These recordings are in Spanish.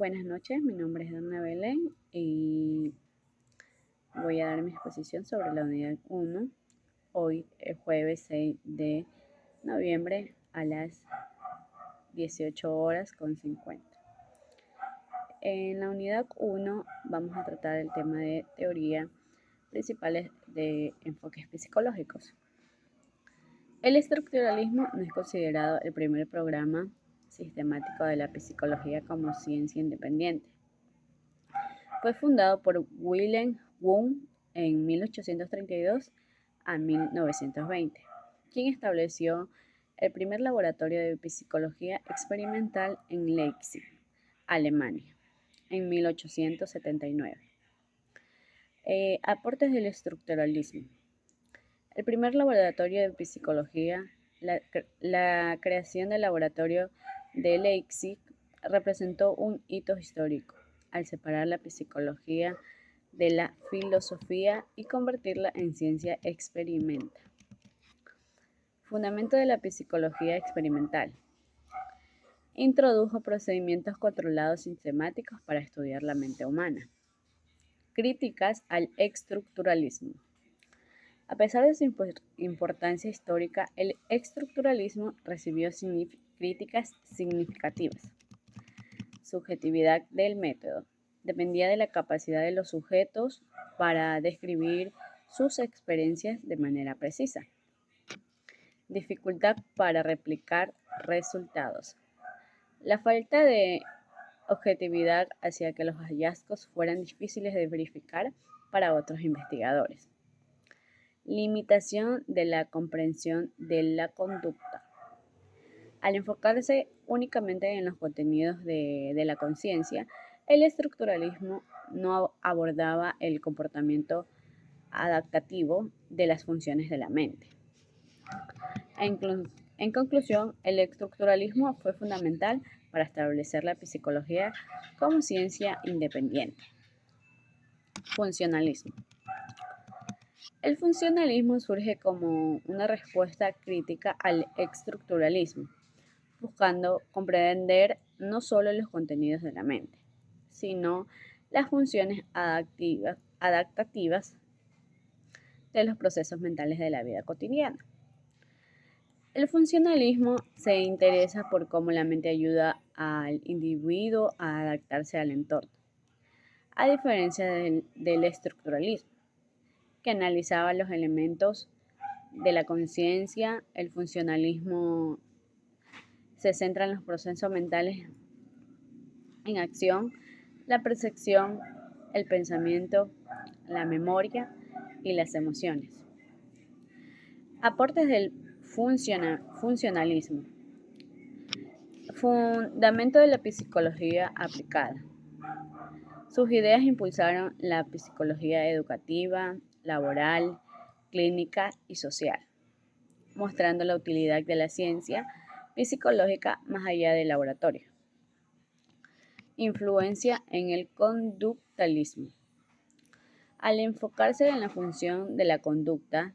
Buenas noches, mi nombre es Dana Belén y voy a dar mi exposición sobre la unidad 1, hoy el jueves 6 de noviembre a las 18:50. En la unidad 1 vamos a tratar el tema de teoría principales de enfoques psicológicos. El estructuralismo no es considerado el primer programa sistemático de la psicología como ciencia independiente. Fue fundado por Wilhelm Wundt en 1832 a 1920, quien estableció el primer laboratorio de psicología experimental en Leipzig, Alemania, en 1879. Aportes del estructuralismo. El primer laboratorio de psicología, la creación del laboratorio de Leipzig, representó un hito histórico al separar la psicología de la filosofía y convertirla en ciencia experimental. Fundamento de la psicología experimental. Introdujo procedimientos controlados sistemáticos para estudiar la mente humana. Críticas al estructuralismo. A pesar de su importancia histórica, el estructuralismo recibió críticas significativas. Subjetividad del método. Dependía de la capacidad de los sujetos para describir sus experiencias de manera precisa. Dificultad para replicar resultados. La falta de objetividad hacía que los hallazgos fueran difíciles de verificar para otros investigadores. Limitación de la comprensión de la conducta. Al enfocarse únicamente en los contenidos de la conciencia, el estructuralismo no abordaba el comportamiento adaptativo de las funciones de la mente. En conclusión, el estructuralismo fue fundamental para establecer la psicología como ciencia independiente. Funcionalismo. El funcionalismo surge como una respuesta crítica al estructuralismo, buscando comprender no solo los contenidos de la mente, sino las funciones adaptativas de los procesos mentales de la vida cotidiana. El funcionalismo se interesa por cómo la mente ayuda al individuo a adaptarse al entorno, a diferencia del estructuralismo, que analizaba los elementos de la conciencia. El funcionalismo se centra en los procesos mentales en acción, la percepción, el pensamiento, la memoria y las emociones. Aportes del funcionalismo. Fundamento de la psicología aplicada. Sus ideas impulsaron la psicología educativa, laboral, clínica y social, mostrando la utilidad de la ciencia psicológica más allá del laboratorio. Influencia en el conductalismo. Al enfocarse en la función de la conducta,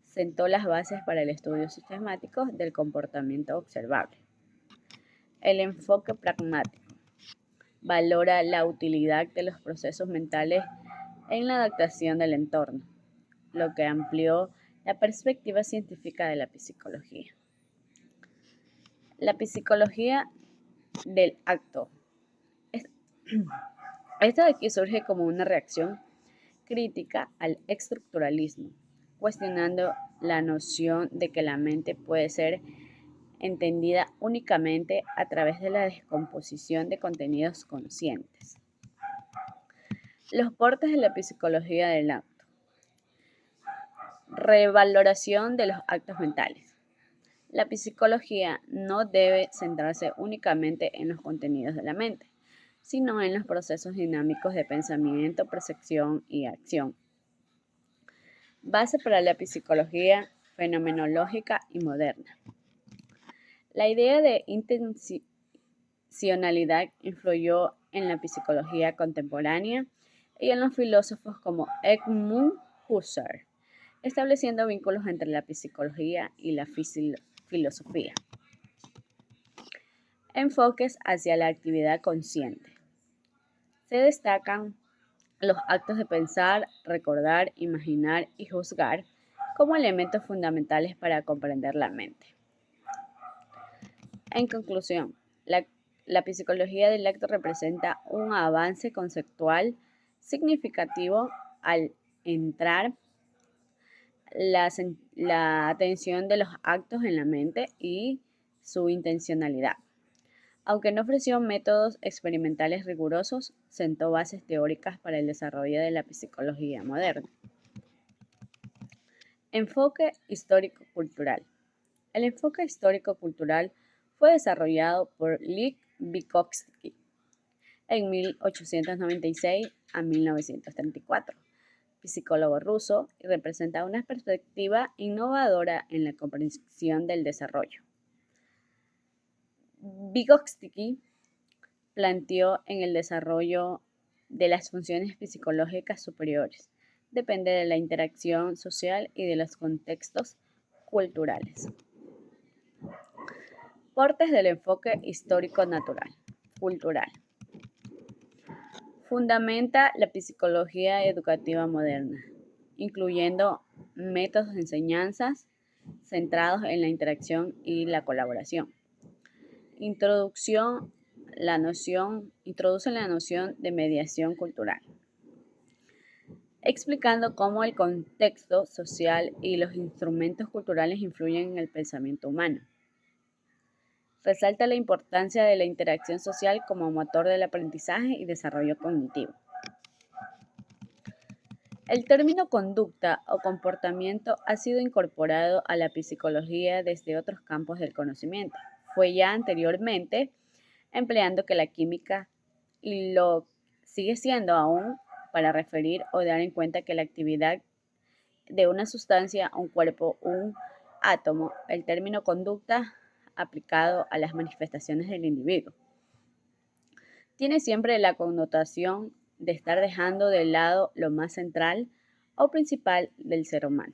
sentó las bases para el estudio sistemático del comportamiento observable. El enfoque pragmático. Valora la utilidad de los procesos mentales en la adaptación del entorno, lo que amplió la perspectiva científica de la psicología. La psicología del acto. Esta de aquí surge como una reacción crítica al estructuralismo, cuestionando la noción de que la mente puede ser entendida únicamente a través de la descomposición de contenidos conscientes. Los portes de la psicología del acto. Revaloración de los actos mentales. La psicología no debe centrarse únicamente en los contenidos de la mente, sino en los procesos dinámicos de pensamiento, percepción y acción. Base para la psicología fenomenológica y moderna. La idea de intencionalidad influyó en la psicología contemporánea y en los filósofos como Edmund Husserl, estableciendo vínculos entre la psicología y la filosofía. Enfoques hacia la actividad consciente. Se destacan los actos de pensar, recordar, imaginar y juzgar como elementos fundamentales para comprender la mente. En conclusión, la psicología del acto representa un avance conceptual significativo al entrar la atención de los actos en la mente y su intencionalidad. Aunque no ofreció métodos experimentales rigurosos, sentó bases teóricas para el desarrollo de la psicología moderna. Enfoque histórico-cultural. El enfoque histórico-cultural fue desarrollado por Lev Vygotsky en 1896 a 1934, psicólogo ruso, y representa una perspectiva innovadora en la comprensión del desarrollo. Vygotsky planteó en el desarrollo de las funciones psicológicas superiores. Depende de la interacción social y de los contextos culturales. Portes del enfoque histórico-natural, cultural. Fundamenta la psicología educativa moderna, incluyendo métodos de enseñanzas centrados en la interacción y la colaboración. Introduce la noción de mediación cultural, explicando cómo el contexto social y los instrumentos culturales influyen en el pensamiento humano. Resalta la importancia de la interacción social como motor del aprendizaje y desarrollo cognitivo. El término conducta o comportamiento ha sido incorporado a la psicología desde otros campos del conocimiento. Fue ya anteriormente empleando que la química y lo sigue siendo aún para referir o dar en cuenta que la actividad de una sustancia, un cuerpo, un átomo, el término conducta aplicado a las manifestaciones del individuo. Tiene siempre la connotación de estar dejando de lado lo más central o principal del ser humano,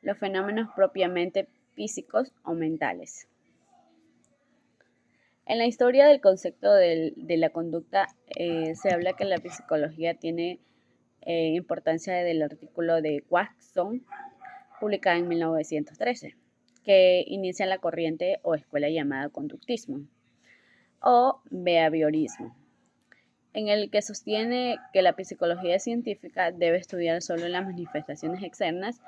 los fenómenos propiamente físicos o mentales. En la historia del concepto de la conducta se habla que la psicología tiene importancia del artículo de Watson, publicado en 1913, que inicia la corriente o escuela llamada conductismo o behaviorismo, en el que sostiene que la psicología científica debe estudiar solo las manifestaciones externas,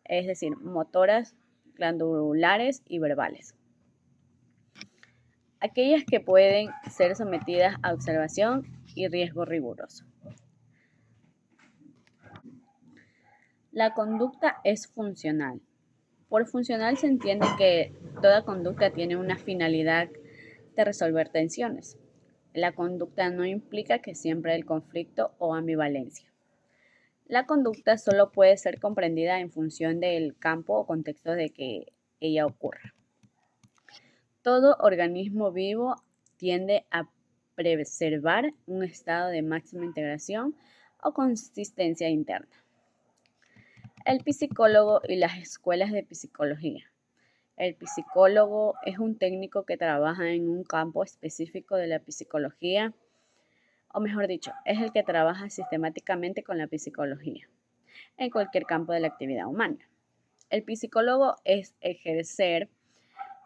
es decir, motoras, glandulares y verbales, aquellas que pueden ser sometidas a observación y riesgo riguroso. La conducta es funcional. Por funcional se entiende que toda conducta tiene una finalidad de resolver tensiones. La conducta no implica que siempre haya conflicto o ambivalencia. La conducta solo puede ser comprendida en función del campo o contexto de que ella ocurra. Todo organismo vivo tiende a preservar un estado de máxima integración o consistencia interna. El psicólogo y las escuelas de psicología. El psicólogo es un técnico que trabaja en un campo específico de la psicología, o mejor dicho, es el que trabaja sistemáticamente con la psicología, en cualquier campo de la actividad humana. El psicólogo es ejercer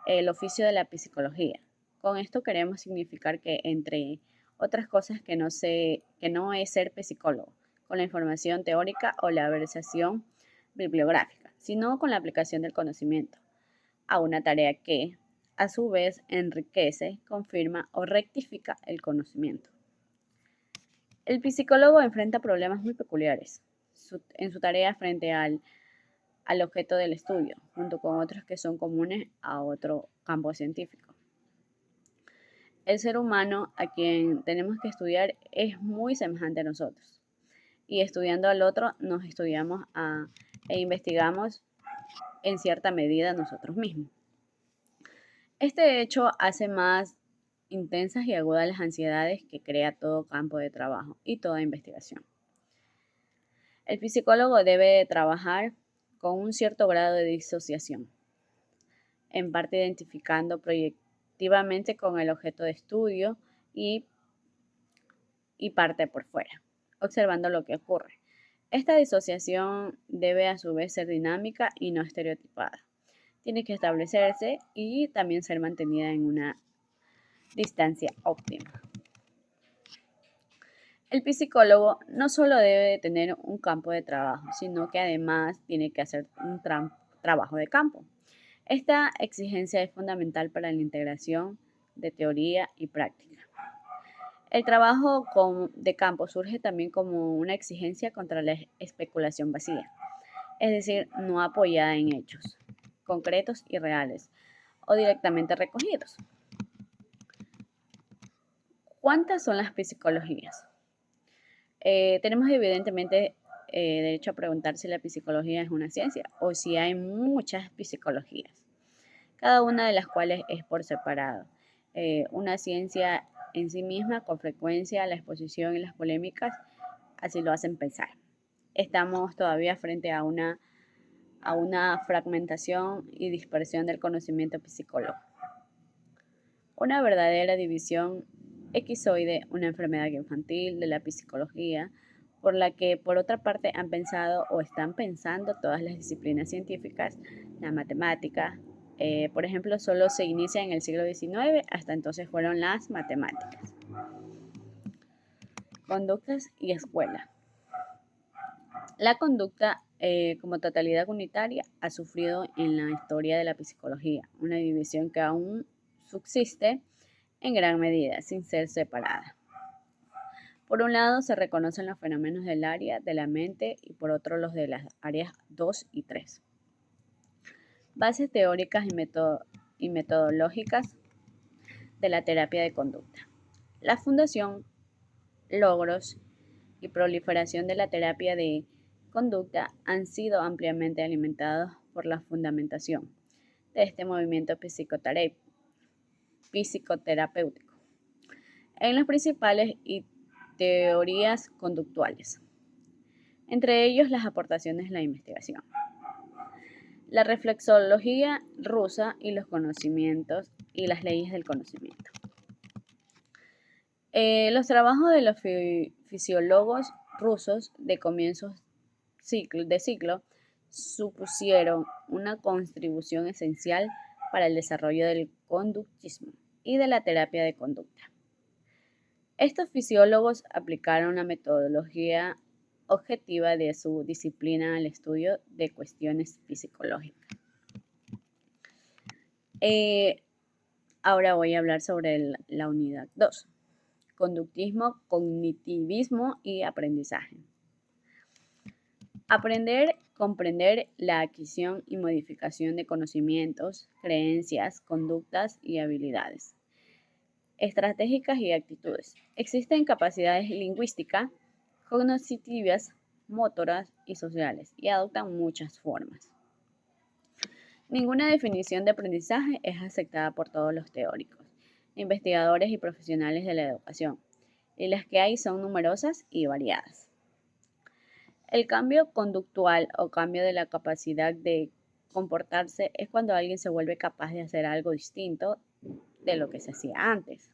el oficio de la psicología. Con esto queremos significar que, entre otras cosas, que no es ser psicólogo, con la información teórica o la versación bibliográfica, sino con la aplicación del conocimiento a una tarea que, a su vez, enriquece, confirma o rectifica el conocimiento. El psicólogo enfrenta problemas muy peculiares en su tarea frente al objeto del estudio, junto con otros que son comunes a otro campo científico. El ser humano a quien tenemos que estudiar es muy semejante a nosotros, y estudiando al otro nos estudiamos e investigamos en cierta medida nosotros mismos. Este hecho hace más intensas y agudas las ansiedades que crea todo campo de trabajo y toda investigación. El psicólogo debe trabajar con un cierto grado de disociación, en parte identificando proyectivamente con el objeto de estudio y y parte por fuera, observando lo que ocurre. Esta disociación debe a su vez ser dinámica y no estereotipada. Tiene que establecerse y también ser mantenida en una distancia óptima. El psicólogo no solo debe tener un campo de trabajo, sino que además tiene que hacer un trabajo de campo. Esta exigencia es fundamental para la integración de teoría y práctica. El trabajo de campo surge también como una exigencia contra la especulación vacía, es decir, no apoyada en hechos concretos y reales o directamente recogidos. ¿Cuántas son las psicologías? Tenemos evidentemente derecho a preguntar si la psicología es una ciencia o si hay muchas psicologías, cada una de las cuales es por separado. Una ciencia en sí misma, con frecuencia la exposición y las polémicas así lo hacen pensar. Estamos todavía frente a una fragmentación y dispersión del conocimiento psicológico. Una verdadera división esquizoide, una enfermedad infantil de la psicología, por la que por otra parte han pensado o están pensando todas las disciplinas científicas, la matemática, por ejemplo, solo se inicia en el siglo XIX, hasta entonces fueron las matemáticas. Conductas y escuela. La conducta como totalidad unitaria ha sufrido en la historia de la psicología una división que aún subsiste en gran medida, sin ser separada. Por un lado, se reconocen los fenómenos del área de la mente y por otro los de las áreas 2 y 3. Bases teóricas y metodológicas de la terapia de conducta. La fundación, logros y proliferación de la terapia de conducta han sido ampliamente alimentados por la fundamentación de este movimiento psicoterapéutico en las principales teorías conductuales, entre ellos las aportaciones de la investigación, la reflexología rusa y los conocimientos y las leyes del conocimiento. Los trabajos de los fisiólogos rusos de comienzos de siglo supusieron una contribución esencial para el desarrollo del conductismo y de la terapia de conducta. Estos fisiólogos aplicaron la metodología objetiva de su disciplina al estudio de cuestiones psicológicas. Ahora voy a hablar sobre la unidad 2, conductismo, cognitivismo y aprendizaje. Aprender, comprender la adquisición y modificación de conocimientos, creencias, conductas y habilidades estratégicas y actitudes. Existen capacidades lingüísticas, cognitivas, motoras y sociales y adoptan muchas formas. Ninguna definición de aprendizaje es aceptada por todos los teóricos, investigadores y profesionales de la educación, y las que hay son numerosas y variadas. El cambio conductual o cambio de la capacidad de comportarse es cuando alguien se vuelve capaz de hacer algo distinto de lo que se hacía antes.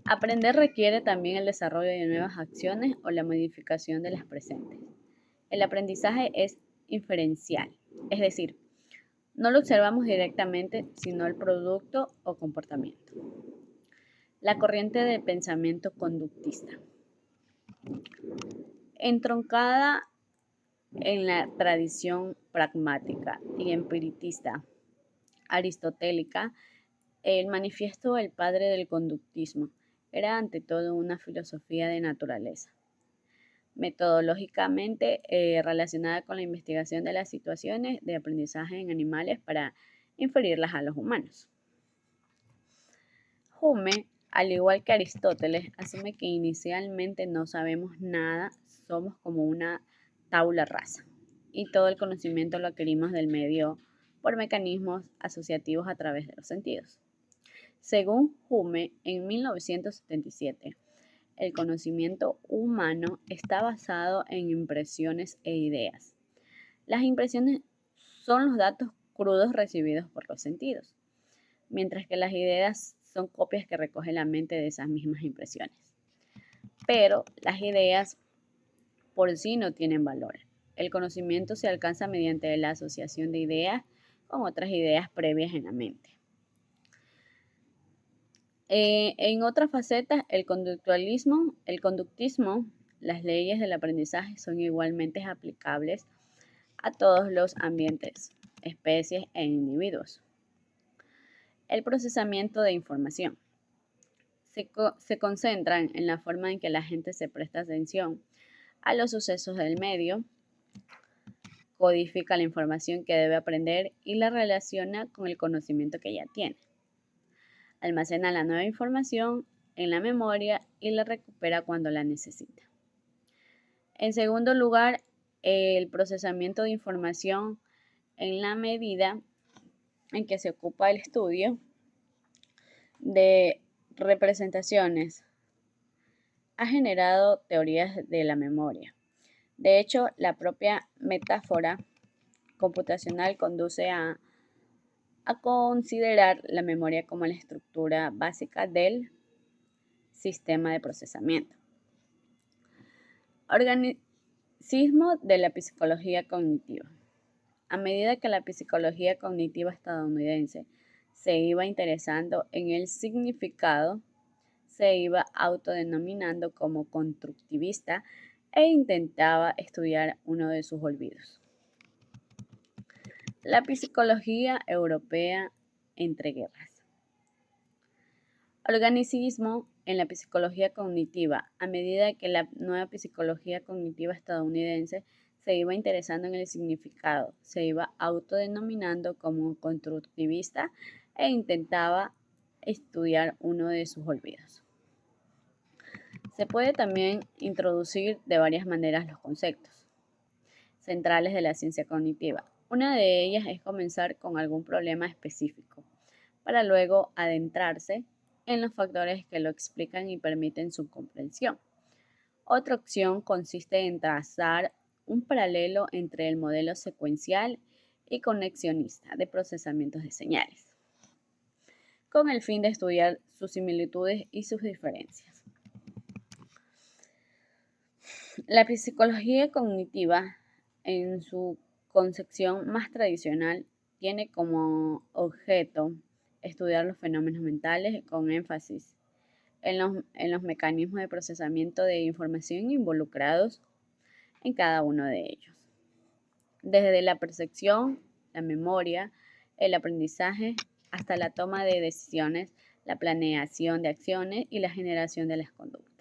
Aprender requiere también el desarrollo de nuevas acciones o la modificación de las presentes. El aprendizaje es inferencial, es decir, no lo observamos directamente, sino el producto o comportamiento. La corriente del pensamiento conductista. Entroncada en la tradición pragmática y espiritista aristotélica, el manifiesto del padre del conductismo era ante todo una filosofía de naturaleza, metodológicamente relacionada con la investigación de las situaciones de aprendizaje en animales para inferirlas a los humanos. Hume, al igual que Aristóteles, asume que inicialmente no sabemos nada, somos como una tabula rasa, y todo el conocimiento lo adquirimos del medio por mecanismos asociativos a través de los sentidos. Según Hume, en 1977, el conocimiento humano está basado en impresiones e ideas. Las impresiones son los datos crudos recibidos por los sentidos, mientras que las ideas son copias que recoge la mente de esas mismas impresiones. Pero las ideas por sí no tienen valor. El conocimiento se alcanza mediante la asociación de ideas con otras ideas previas en la mente. En otras facetas, el conductismo, las leyes del aprendizaje son igualmente aplicables a todos los ambientes, especies e individuos. El procesamiento de información. Se concentran en la forma en que la gente se presta atención a los sucesos del medio, codifica la información que debe aprender y la relaciona con el conocimiento que ya tiene. Almacena la nueva información en la memoria y la recupera cuando la necesita. En segundo lugar, el procesamiento de información en la medida en que se ocupa el estudio de representaciones ha generado teorías de la memoria. De hecho, la propia metáfora computacional conduce a considerar la memoria como la estructura básica del sistema de procesamiento. Organicismo de la psicología cognitiva. A medida que la psicología cognitiva estadounidense se iba interesando en el significado, se iba autodenominando como constructivista e intentaba estudiar uno de sus olvidos. La psicología europea entre guerras. Organicismo en la psicología cognitiva. A medida que la nueva psicología cognitiva estadounidense se iba interesando en el significado, se iba autodenominando como constructivista e intentaba estudiar uno de sus olvidos. Se puede también introducir de varias maneras los conceptos centrales de la ciencia cognitiva. Una de ellas es comenzar con algún problema específico, para luego adentrarse en los factores que lo explican y permiten su comprensión. Otra opción consiste en trazar un paralelo entre el modelo secuencial y conexionista de procesamientos de señales, con el fin de estudiar sus similitudes y sus diferencias. La psicología cognitiva, en su concepción más tradicional, tiene como objeto estudiar los fenómenos mentales con énfasis en los mecanismos de procesamiento de información involucrados en cada uno de ellos. Desde la percepción, la memoria, el aprendizaje, hasta la toma de decisiones, la planeación de acciones y la generación de las conductas.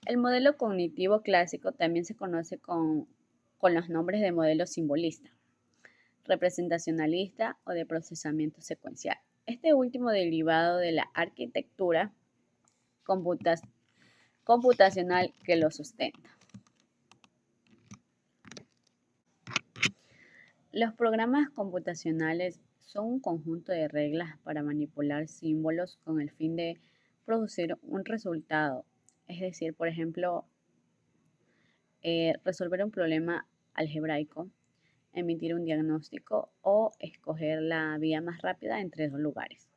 El modelo cognitivo clásico también se conoce con los nombres de modelo simbolista, representacionalista o de procesamiento secuencial. Este último derivado de la arquitectura computacional que lo sustenta. Los programas computacionales son un conjunto de reglas para manipular símbolos con el fin de producir un resultado. Es decir, por ejemplo, resolver un problema algebraico, emitir un diagnóstico o escoger la vía más rápida entre dos lugares.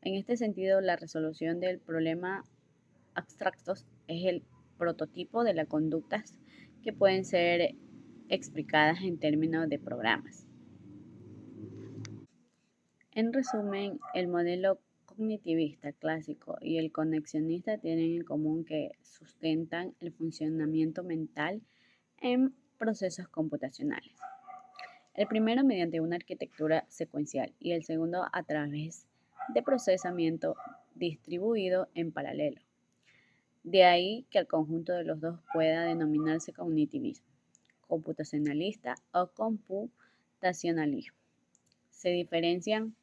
En este sentido, la resolución del problema abstractos es el prototipo de las conductas que pueden ser explicadas en términos de programas. En resumen, el modelo cognitivista clásico y el conexionista tienen en común que sustentan el funcionamiento mental en procesos computacionales. El primero mediante una arquitectura secuencial y el segundo a través de procesamiento distribuido en paralelo. De ahí que el conjunto de los dos pueda denominarse cognitivismo, computacionalista o computacionalismo. Se diferencian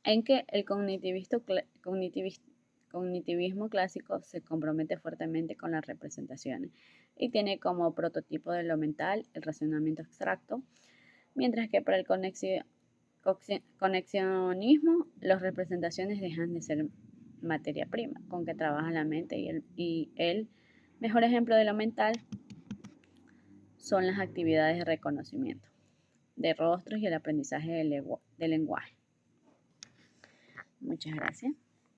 en que el cognitivismo clásico se compromete fuertemente con las representaciones y tiene como prototipo de lo mental el razonamiento abstracto, mientras que para el conexionismo las representaciones dejan de ser materia prima con que trabaja la mente y el mejor ejemplo de lo mental son las actividades de reconocimiento de rostros y el aprendizaje del lenguaje. Muchas gracias.